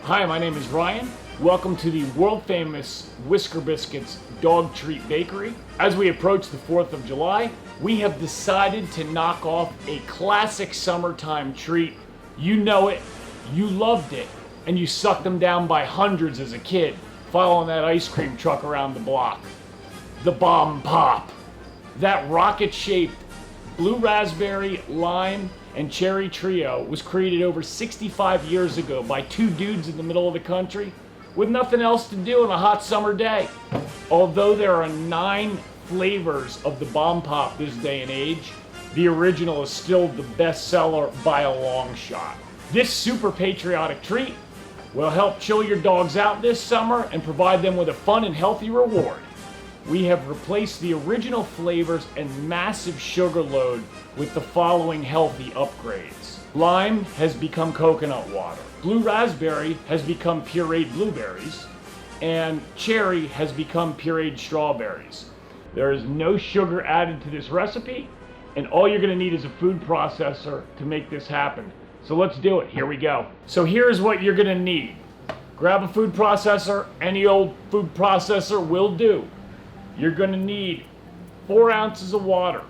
Hi, my name is Ryan. Welcome to the world famous Whisker Biscuits dog treat bakery. As we approach the 4th of July, we have decided to knock off a classic summertime treat. You know it, you loved it, and you sucked them down by hundreds as a kid, following that ice cream truck around the block. The Bomb Pop. That rocket-shaped blue raspberry, lime, and cherry trio was created over 65 years ago by two dudes in the middle of the country with nothing else to do on a hot summer day. Although there are 9 flavors of the Bomb Pop this day and age, the original is still the best seller by a long shot. This super patriotic treat will help chill your dogs out this summer and provide them with a fun and healthy reward. We have replaced the original flavors and massive sugar load with the following healthy upgrades. Lime has become coconut water. Blue raspberry has become pureed blueberries. And cherry has become pureed strawberries. There is no sugar added to this recipe, and all you're gonna need is a food processor to make this happen. So let's do it, here we go. So here's what you're gonna need. Grab a food processor, any old food processor will do. You're gonna need 4 ounces of water.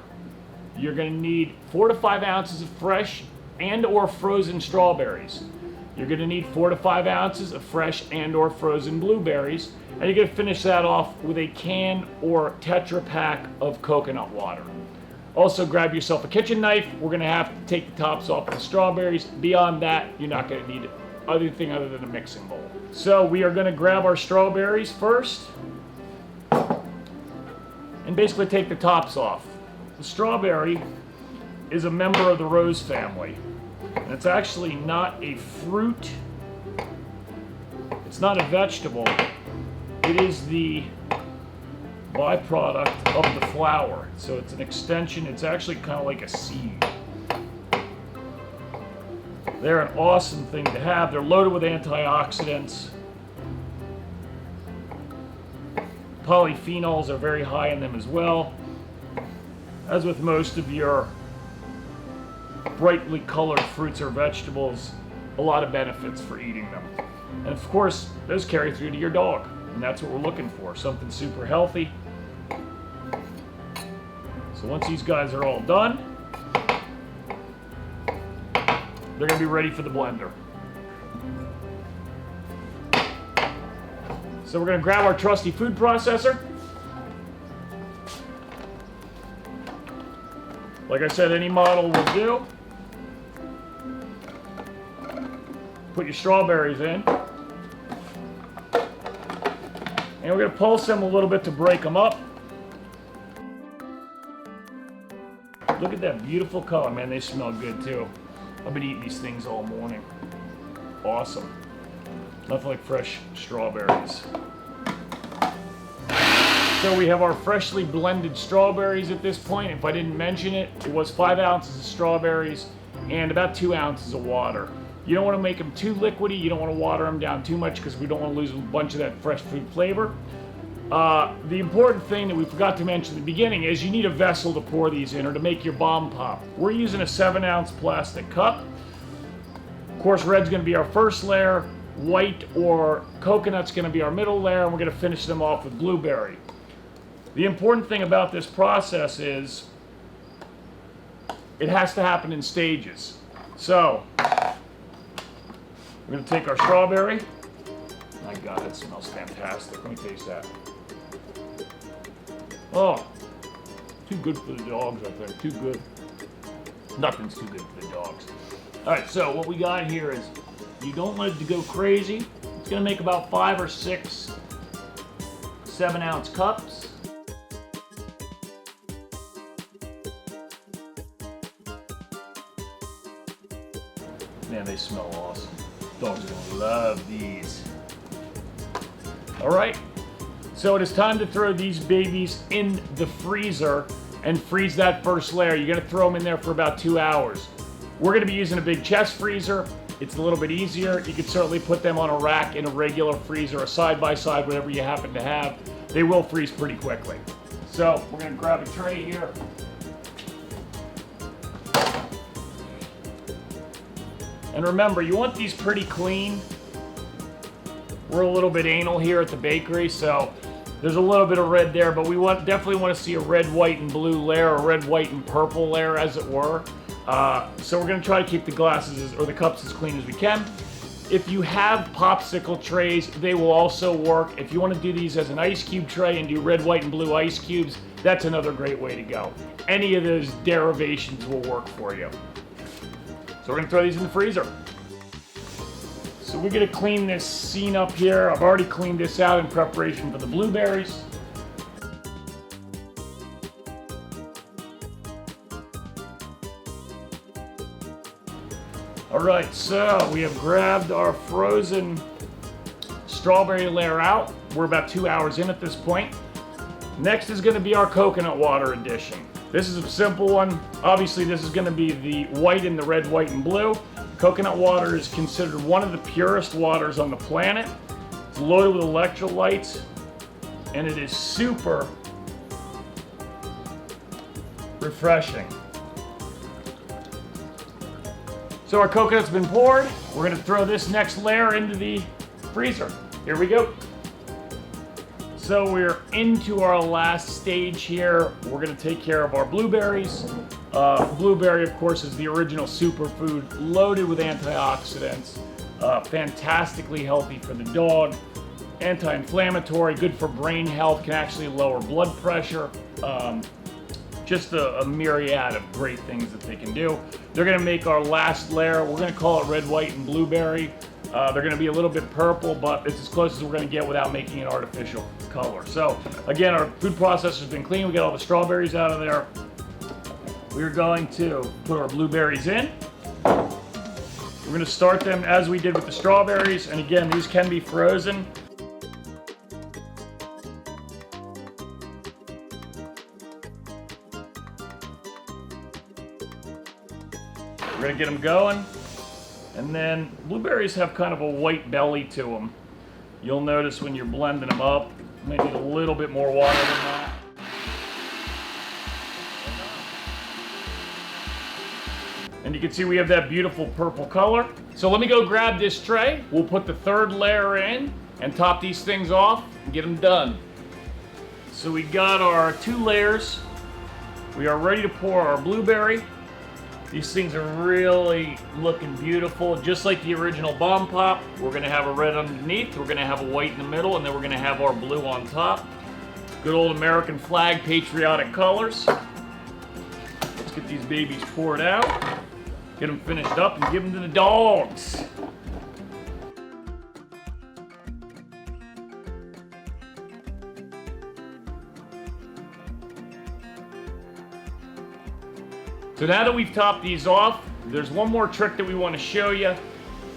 You're gonna need 4 to 5 ounces of fresh and or frozen strawberries. You're gonna need 4 to 5 ounces of fresh and or frozen blueberries. And you're gonna finish that off with a can or Tetra Pak of coconut water. Also grab yourself a kitchen knife. We're gonna have to take the tops off the strawberries. Beyond that, you're not gonna need anything other than a mixing bowl. So we are gonna grab our strawberries first and basically take the tops off. The strawberry is a member of the rose family. And it's actually not a fruit. It's not a vegetable. It is the byproduct of the flower. So it's an extension. It's actually kind of like a seed. They're an awesome thing to have. They're loaded with antioxidants. Polyphenols are very high in them as well. As with most of your brightly colored fruits or vegetables, a lot of benefits for eating them. And of course, those carry through to your dog. And that's what we're looking for, something super healthy. So once these guys are all done, they're gonna be ready for the blender. So we're gonna grab our trusty food processor. Like I said, any model will do. Put your strawberries in. And we're gonna pulse them a little bit to break them up. Look at that beautiful color, man, they smell good too. I've been eating these things all morning. Awesome. Nothing like fresh strawberries. So we have our freshly blended strawberries at this point. If I didn't mention it, it was 5 ounces of strawberries and about 2 ounces of water. You don't want to make them too liquidy. You don't want to water them down too much because we don't want to lose a bunch of that fresh food flavor. The important thing that we forgot to mention at the beginning is you need a vessel to pour these in or to make your Bomb Pop. We're using a 7-ounce plastic cup. Of course, red's going to be our first layer. White or coconut's going to be our middle layer, and we're going to finish them off with blueberry. The important thing about this process is it has to happen in stages. So we're going to take our strawberry. My God, that smells fantastic. Let me taste that. Oh, too good for the dogs, I think. Too good. Nothing's too good for the dogs. All right, so what we got here is you don't want it to go crazy. It's going to make about 5 or 6 7-ounce cups. Man, they smell awesome. Dogs are gonna love these. All right, so it is time to throw these babies in the freezer and freeze that first layer. You're gonna throw them in there for about 2 hours. We're gonna be using a big chest freezer. It's a little bit easier. You could certainly put them on a rack in a regular freezer, a side-by-side, whatever you happen to have. They will freeze pretty quickly. So we're gonna grab a tray here. And remember, you want these pretty clean. We're a little bit anal here at the bakery, so there's a little bit of red there, but we definitely want to see a red, white, and blue layer, a red, white, and purple layer, as it were. So we're going to try to keep the glasses or the cups as clean as we can. If you have popsicle trays, they will also work. If you want to do these as an ice cube tray and do red, white, and blue ice cubes, that's another great way to go. Any of those derivations will work for you. So we're going to throw these in the freezer. So we're going to clean this scene up here. I've already cleaned this out in preparation for the blueberries. Alright, so we have grabbed our frozen strawberry layer out. We're about 2 hours in at this point. Next is going to be our coconut water edition. This is a simple one. Obviously, this is going to be the white and the red, white, and blue. Coconut water is considered one of the purest waters on the planet. It's loaded with electrolytes, and it is super refreshing. So our coconut's been poured. We're going to throw this next layer into the freezer. Here we go. So we're into our last stage here. We're going to take care of our blueberries. Blueberry, of course, is the original superfood, loaded with antioxidants, fantastically healthy for the dog, anti-inflammatory, good for brain health, can actually lower blood pressure. Just a myriad of great things that they can do. They're going to make our last layer. We're going to call it red, white, and blueberry. They're going to be a little bit purple, but it's as close as we're going to get without making an artificial color. So again, our food processor's been clean. We got all the strawberries out of there. We're going to put our blueberries in. We're going to start them as we did with the strawberries. And again, these can be frozen. We're going to get them going. And then blueberries have kind of a white belly to them. You'll notice when you're blending them up, you might need a little bit more water than that. And you can see we have that beautiful purple color. So let me go grab this tray. We'll put the third layer in and top these things off and get them done. So we got our 2 layers. We are ready to pour our blueberry. These things are really looking beautiful, just like the original Bomb Pop. We're going to have a red underneath, we're going to have a white in the middle, and then we're going to have our blue on top. Good old American flag, patriotic colors. Let's get these babies poured out, get them finished up, and give them to the dogs. So now that we've topped these off, there's one more trick that we want to show you.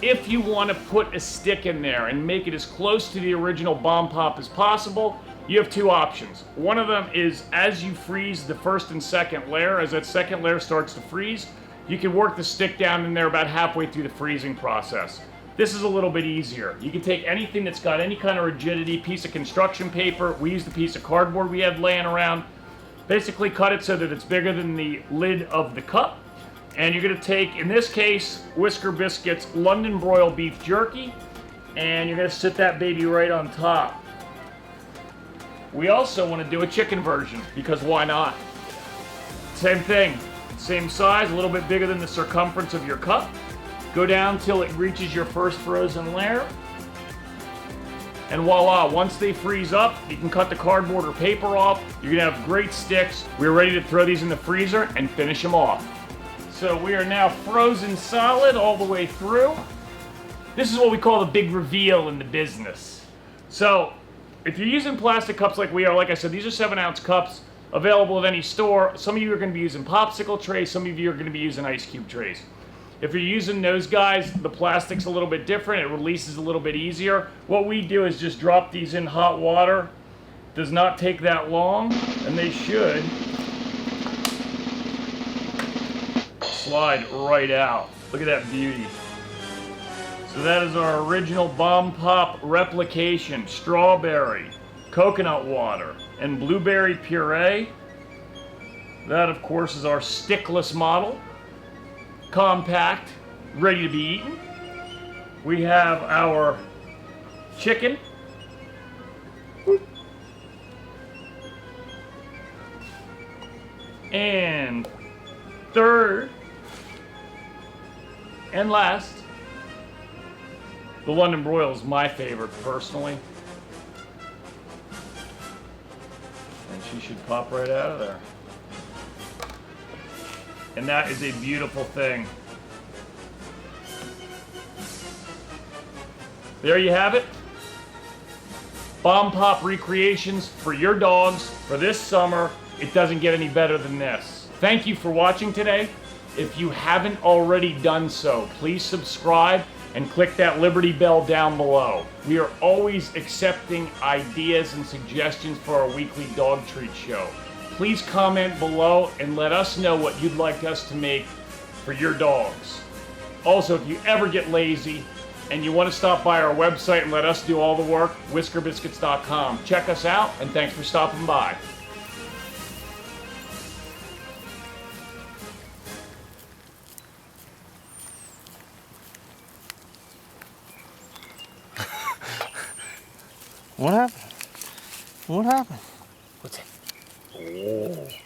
If you want to put a stick in there and make it as close to the original Bomb Pop as possible, you have 2 options. One of them is as you freeze the first and second layer, as that second layer starts to freeze, you can work the stick down in there about halfway through the freezing process. This is a little bit easier. You can take anything that's got any kind of rigidity, piece of construction paper. We used a piece of cardboard we had laying around. Basically cut it so that it's bigger than the lid of the cup. And you're going to take, in this case, Whisker Biscuits London broiled beef jerky, and you're going to sit that baby right on top. We also want to do a chicken version, because why not? Same thing, same size, a little bit bigger than the circumference of your cup. Go down till it reaches your first frozen layer. And voila, once they freeze up, you can cut the cardboard or paper off. You're gonna have great sticks. We're ready to throw these in the freezer and finish them off. So we are now frozen solid all the way through. This is what we call the big reveal in the business. So if you're using plastic cups like we are, like I said, these are 7-ounce cups available at any store. Some of you are gonna be using popsicle trays, some of you are gonna be using ice cube trays. If you're using those guys, the plastic's a little bit different. It releases a little bit easier. What we do is just drop these in hot water. Does not take that long, and they should slide right out. Look at that beauty. So that is our original Bomb Pop replication. Strawberry, coconut water, and blueberry puree. That, of course, is our stickless model. Compact, ready to be eaten. We have our chicken. And third and last, the London broil is my favorite personally. And she should pop right out of there. And that is a beautiful thing. There you have it. Bomb Pop recreations for your dogs for this summer. It doesn't get any better than this. Thank you for watching today. If you haven't already done so, please subscribe and click that Liberty Bell down below. We are always accepting ideas and suggestions for our weekly dog treat show. Please comment below and let us know what you'd like us to make for your dogs. Also, if you ever get lazy and you want to stop by our website and let us do all the work, Whiskerbiscuits.com. Check us out, and thanks for stopping by. What happened? What happened? What's it? Oh.